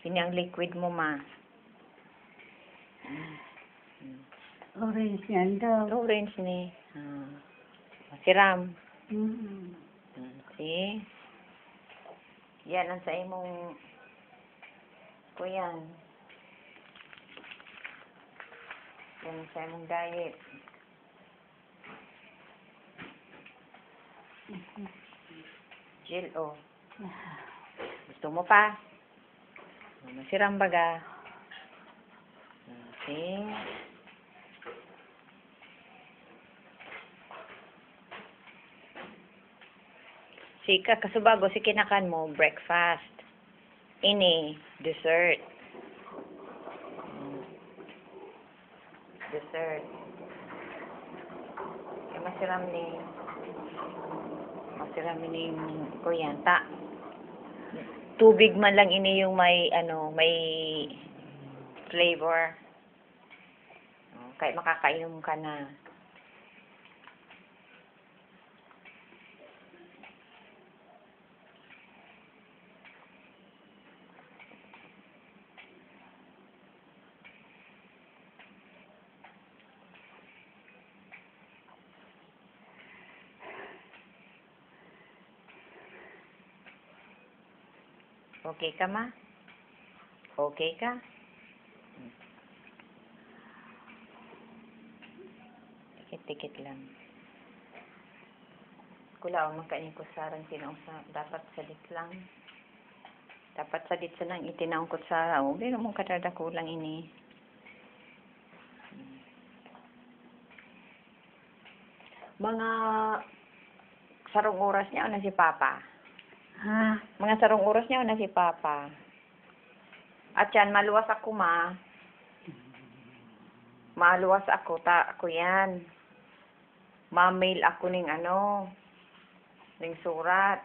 Ini ang liquid mo, ma. Orange yan daw. Orange ni. Siram. See? Yan ang sa imong kuyan. Yan ang sa imong diet. Jill, oh. Gusto mo pa? Masiram baga. Okay. Sika, kasubago si kinakan mo, breakfast. Ini, dessert. Dessert. Kaya masiram ni kuyanta. Tubig man lang ini yung may flavor. Kaya makakainom ka na. Okay ka, ma? Okay ka? Tikit-tikit lang. Kulaw, magkain ko sarang tinausap. Dapat salit lang. Dapat salit sa nang itinaungkot sa araw. Pero mong katadako lang ini. Mga sarong oras niya o na si Papa? Ha? Mga sarong oras niya o na si Papa? At yan, maluwas ako, ma. Maluwas ako. Ako yan. Ma-mail ako ning ning surat.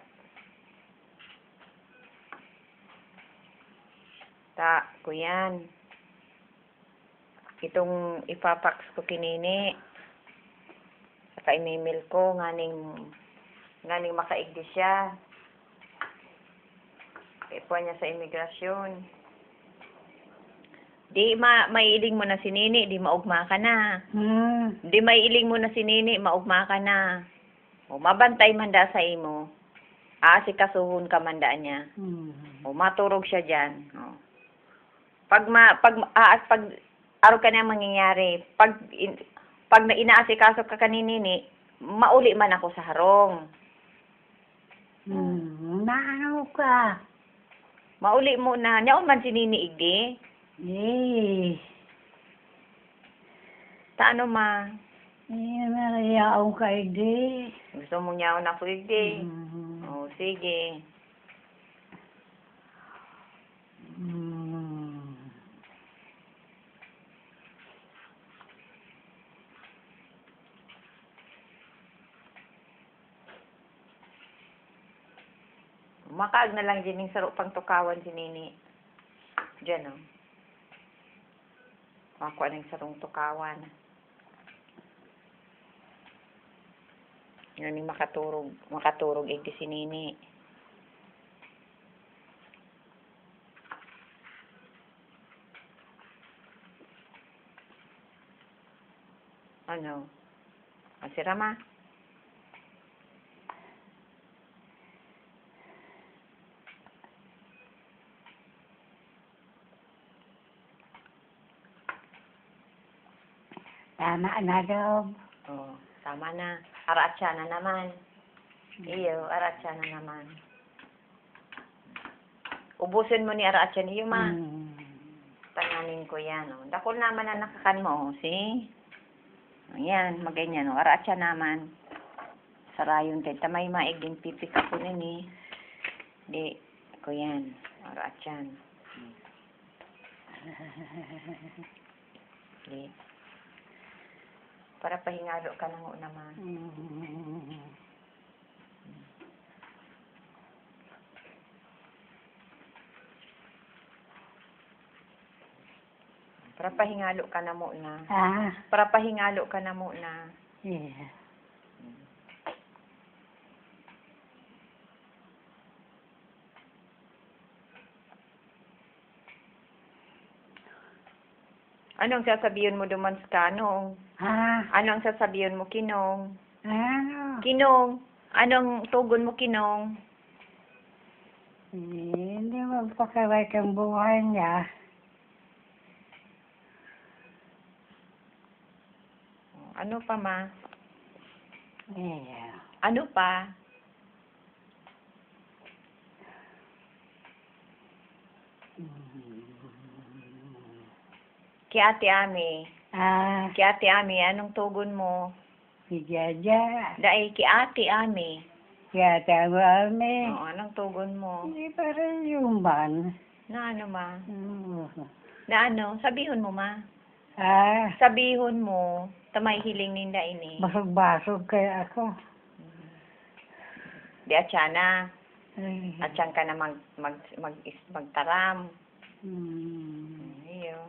Ko yan. Itong ipapax ko kinini. Saka i-mail ko, nganing makaigdi siya. Ipuan niya sa imigrasyon. Di maiiling mo na si Nini, di maugma ka na. Di maiiling mo na si Nini, maugma ka na. O mabantay manda sa imo. Si kasuhon ka manda niya. O maturog siya diyan. O. Pag araw ka na mangyayari, pag inaasikaso ka kanini, mauli man ako sa harong. Naano ka? Mauli mo na. Nyaon man si Nini igdi. Taano, ma? Narayaw ka igdi. Gusto mo nyaon ako igdi? O, sige. Makaag na lang din yung saro pang tukawan si Nini. Diyan, o. Makuha ng sarong tukawan. Yun yung makaturog igdi si Nini. Ano? Masira, ma? Tama na daw. Oh, Tama na. Aratsya na naman. Iyo, aratsya na naman. Ubusin mo ni aratsya niyo, ma. Tanganin ko yan, oh. Dakol naman na nakakan mo, oh. See? Ayan, maganyan, oh. Aratsya naman. Sarayon din. Tamay maig din pipik ako nun, eh. Di, ako yan. Aratsyan. Di. Para pahingalo ka na nga naman. Para pahingalo ka na muna. Para pahingalo ka na muna. Yeah. Anong sasabihin mo duman sa kanong? Anong sasabihin mo, Kinong? Ano? Kinong, anong tugon mo, Kinong? Hindi magpakaway kang buhay niya. Ano pa, ma? Yeah. Ano pa? Ki Ate Ami. Ki Ate Ami, anong tugon mo? Si Jaja. Dahil ki Ate Ami. Kaya tawami. Oo, anong tugon mo? Hindi pa rin yung ban. Na ano, ma? Na ano? Sabihon mo, ma. Ah, Sabihon mo, tamay hiling ninda ini. basog-basog kaya ako. Di atsana. Ay. Atsan ka na magtaram. Hmm. Iyo.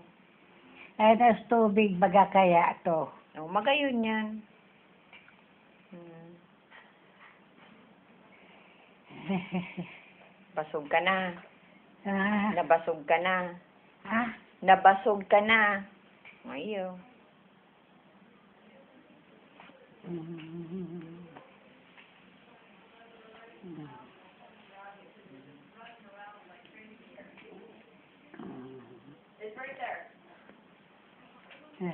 Ay, nas tubig baga kaya to. Oh, magayon yan. Basog ka na. Nabasog ka na. Nabasog ka na. Ayo. It's right there. Yes.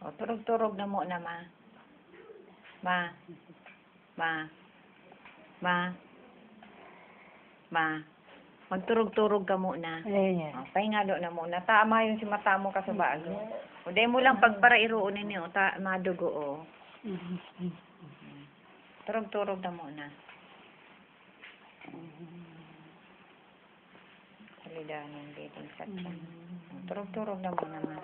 O, turog-turog na mo na, ma. Ma. Ma. Ma. Ma. Magturog-turog ka muna. O, pahingalo na muna. Tama yun si mata mo ka sa bago. O, dahil mo lang pagpara iroon ninyo. Madugo, o. Turog-turog na muna. Salidahan ng dating sa tiyan. Turog-turog na muna, ma.